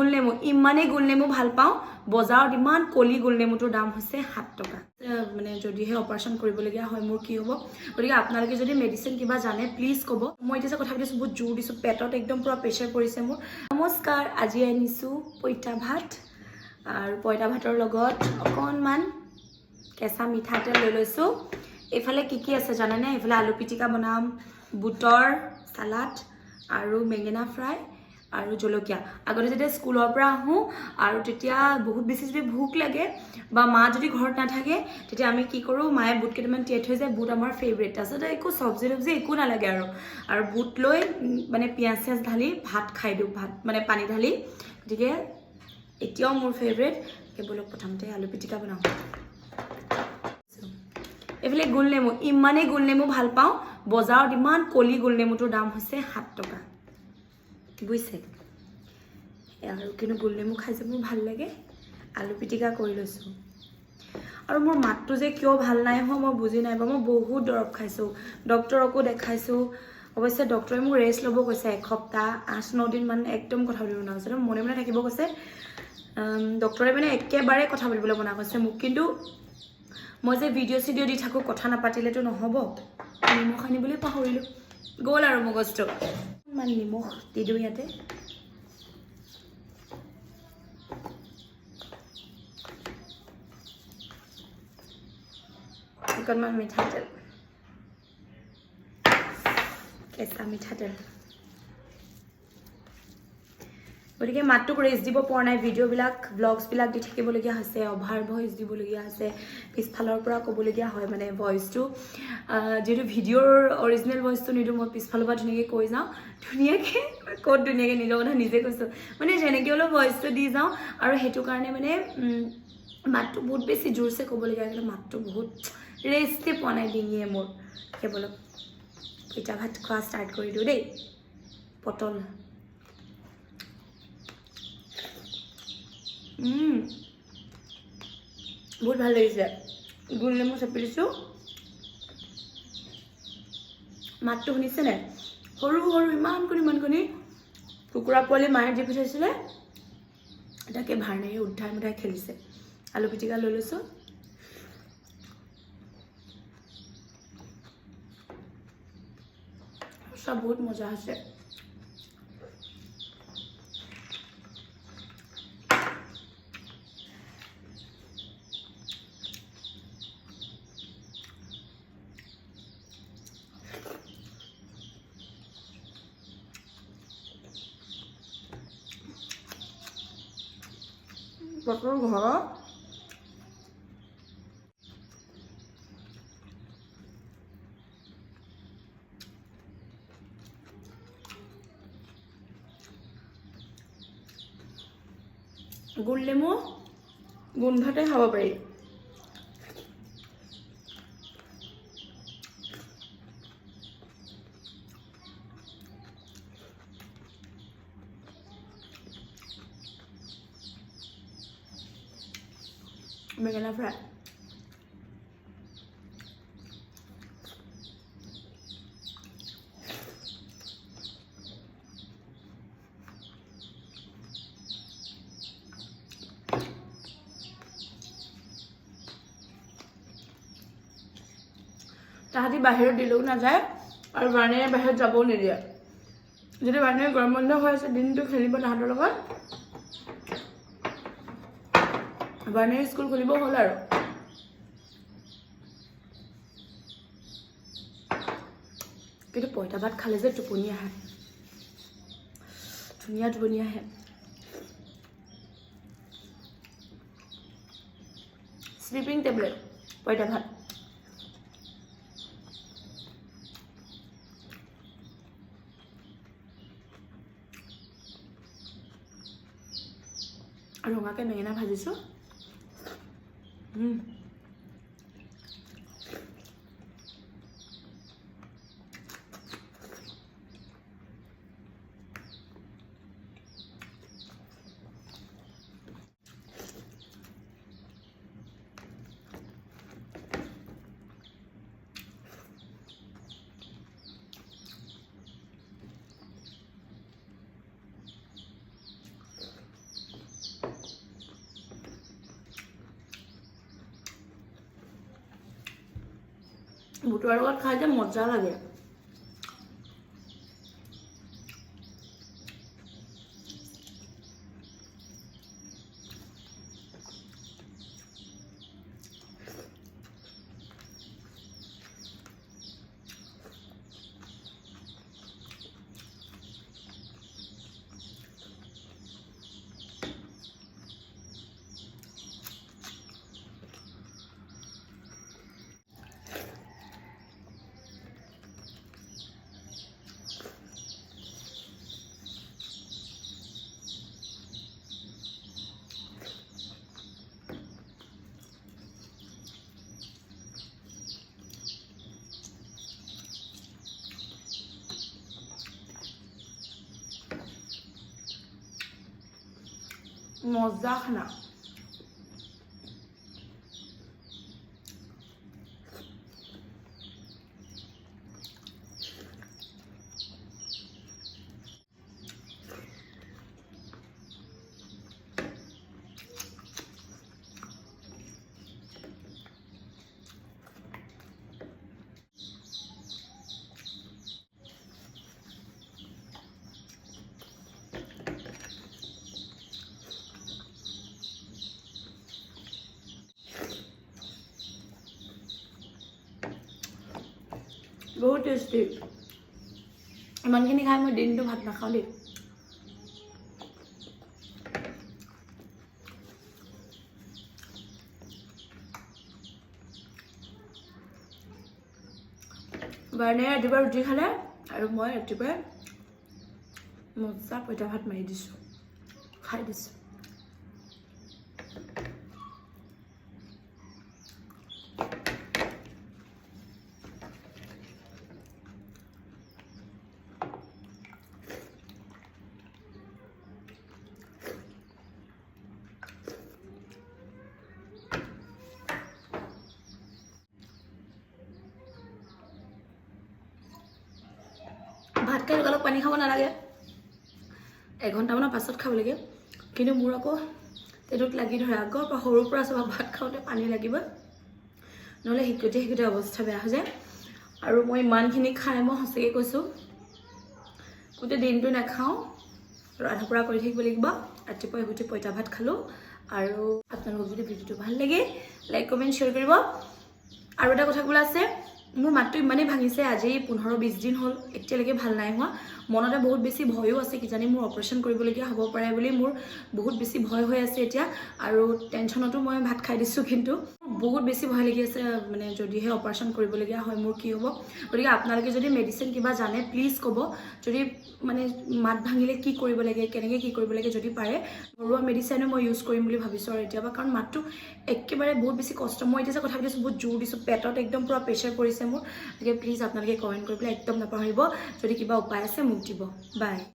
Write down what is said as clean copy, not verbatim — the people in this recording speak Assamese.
গোলনেমু ইমানেই গোলনেমু ভাল পাওঁ বজাৰত ইমান কলি গোলনেমুটোৰ দাম হৈছে 7 টকা মানে যদিহে অপাৰেশ্যন কৰিবলগীয়া হয় মোৰ কি হ'ব গতিকে আপোনালোকে যদি মেডিচিন কিবা জানে প্লিজ ক'ব মই এতিয়া যে কথা পাতিছোঁ বহুত জোৰ দিছোঁ পেটত একদম পুৰা প্ৰেছাৰ পৰিছে মোৰ নমস্কাৰ আজি আনিছোঁ পইতা ভাত আৰু পইতা ভাতৰ লগত অকণমান কেঁচা মিঠাতেল লৈ লৈছোঁ এইফালে কি আছে জানেনে এইফালে আলু পিটিকা বনাম বুটৰ সালাড আৰু বেঙেনা ফ্ৰাই আৰু জলকীয়া আগতে যেতিয়া স্কুলৰ পৰা আহোঁ আৰু তেতিয়া বহুত বেছি যদি ভোক লাগে বা মা যদি ঘৰত নাথাকে তেতিয়া আমি কি কৰোঁ মায়ে বুট কেইটামান তিয়াই থৈ যায় বুট আমাৰ ফেভৰেট আছে একো চব্জি একো নালাগে আৰু বুট লৈ মানে পিঁয়াজ চিয়াজ ঢালি ভাত খাই দিওঁ ভাত মানে পানী ঢালি গতিকে এতিয়াও মোৰ ফেভৰেট কেৱল প্ৰথমতে আলু পিটিকা বনাওঁ এইফালে গোলনেমু ইমানেই গোলনেমু ভাল পাওঁ বজাৰত ইমান কলি গোলনেমুটোৰ দাম হৈছে 7 টকা বুজিছে আৰু কিন্তু গোলনেমু খাই যে মোৰ ভাল লাগে আলু পিটিকা কৰি লৈছোঁ আৰু মোৰ মাতটো যে কিয় ভাল নাই হোৱা মই বুজি নাই পোৱা মই বহুত দৰৱ খাইছোঁ ডক্টৰকো দেখাইছোঁ অৱশ্যে ডক্টৰে মোক ৰেষ্ট ল'ব কৈছে এসপ্তাহ 8-9 দিন মান একদম কথা পাতিব মনা কৈছে মনে থাকিব কৈছে ডক্টৰে মানে একেবাৰে কথা পাতিবলৈ মনা কৈছে মোক কিন্তু মই যে ভিডিঅ' দি থাকোঁ কথা নাপাতিলেতো নহ'ব নিমখ আনিবলৈ পাহৰিলোঁ গ'ল আৰু মগজটো অকণমান নিমখ দি দিওঁ ইয়াতে অকণমান মিঠাতেল কেঁচা মিঠাতেল গতিকে মাতটোক ৰেষ্ট দিব পৰা নাই ভিডিঅ'বিলাক ব্লগছবিলাক দি থাকিবলগীয়া হৈছে অভাৰ ভইচ দিবলগীয়া হৈছে পিছফালৰ পৰা ক'বলগীয়া হয় মানে ভইচটো যিহেতু ভিডিঅ'ৰ অৰিজিনেল ভইচটো নিদিওঁ মই পিছফালৰ পৰা ধুনীয়াকৈ কৈ যাওঁ ধুনীয়াকৈ ক'ত ধুনীয়াকৈ নিজৰ কথা নিজে কৈছোঁ মানে যেনেকৈ অলপ ভইচটো দি যাওঁ আৰু সেইটো কাৰণে মানে মাতটো বহুত বেছি জোৰছে ক'বলগীয়া কিন্তু মাতটো বহুত ৰেষ্টে পোৱা নাই ডিঙিয়ে মোৰ কেৱল পইতা ভাত খোৱা ষ্টাৰ্ট কৰি দিওঁ দেই পটল বহুত ভাল লাগিছে গোলনেমু চেপি দিছোঁ মাতটো শুনিছেনে সৰু ইমান কণি কুকুৰা পোৱালি মায়ে দি পঠাইছিলে তাকে ভাৰনাৰী উদ্ধাই খেলিছে আলু পিটিকা লৈ লৈছোঁ সব বহুত মজা আছে পটল ঘৰৰ গোলনেমু গোন্ধতে খাব পাৰি বেঙেনা ফ্ৰাই তাহাঁতি বাহিৰত দিলেও নাযায় আৰু বাৰ্ণীয়ে বাহিৰত যাবও নিদিয়ে যদি বাৰ্ণীয়ে গৰম বন্ধ হৈ আছে দিনটো খেলিব তাহাঁতৰ লগত বাৰ্ণীৰ স্কুল খুলিব হ'ল আৰু কিন্তু পইতা ভাত খালে যে টোপনি আহে ধুনীয়া টোপনি আহে স্লিপিং টেবলেট পইতা ভাত ৰঙাকৈ বেঙেনা ভাজিছোঁ বুটৰ লগত খাই যে মজা লাগে। মজা খানা। বহুত টেষ্টি। ইমানখিনি খাই মই দিনটো ভাত নাখাওঁ দেই। বাৰণে ৰাতিপুৱা ৰুটি খালে আৰু মই ৰাতিপুৱাই মজা পইতা ভাত মাৰি দিছোঁ, খাই দিছোঁ। ভাত খাই অলপ পানী খাব নালাগে, এঘণ্টামানৰ পাছত খাব লাগে। কিন্তু মোৰ আকৌ এইটোত লাগি ধৰে, আগৰ পৰা সৰুৰ পৰা চব ভাত খাওঁতে পানী লাগিব, নহ'লে শিকোতে অৱস্থা বেয়া হৈ যায়। আৰু মই ইমানখিনি খাই মই সঁচাকৈ কৈছোঁ গোটেই দিনটো নাখাওঁ, ৰন্ধা বঢ়া কৰি থাকিব লাগিব। ৰাতিপুৱা এগুটি পইতা ভাত খালোঁ। আৰু আপোনালোকক যদি ভিডিঅ'টো ভাল লাগে লাইক কমেণ্ট শ্বেয়াৰ কৰিব। আৰু এটা কথা ক'বলৈ আছে, মোৰ মাতটো ইমানেই ভাঙিছে, আজি 15-20 দিন হ'ল, এতিয়ালৈকে ভাল নাই হোৱা। মনতে বহুত বেছি ভয়ো আছে, কিজানি মোৰ অপাৰেশ্যন কৰিবলগীয়া হ'ব পাৰে বুলি মোৰ বহুত বেছি ভয় হৈ আছে এতিয়া। আৰু টেনশ্যনতো মই ভাত খাই দিছোঁ, কিন্তু বহুত বেছি ভয় লাগি আছে, মানে যদিহে অপাৰেশ্যন কৰিবলগীয়া হয় মোৰ কি হ'ব। গতিকে আপোনালোকে যদি মেডিচিন কিবা জানে প্লিজ ক'ব, যদি মানে মাত ভাঙিলে কি কৰিব লাগে, কেনেকৈ কি কৰিব লাগে, যদি পাৰে ঘৰুৱা মেডিচিনো মই ইউজ কৰিম বুলি ভাবিছোঁ আৰু এতিয়াবা। কাৰণ মাতটো একেবাৰে বহুত বেছি কষ্ট। মই এতিয়া যে কথা পাতিছোঁ বহুত জোৰ দিছোঁ, পেটত একদম পূৰা প্ৰেছাৰ পৰিছে মোৰ। গতিকে প্লিজ আপোনালোকে কমেণ্ট কৰি পেলাই একদম নাপাহৰিব, যদি কিবা উপায় আছে মোক দিব। বাই।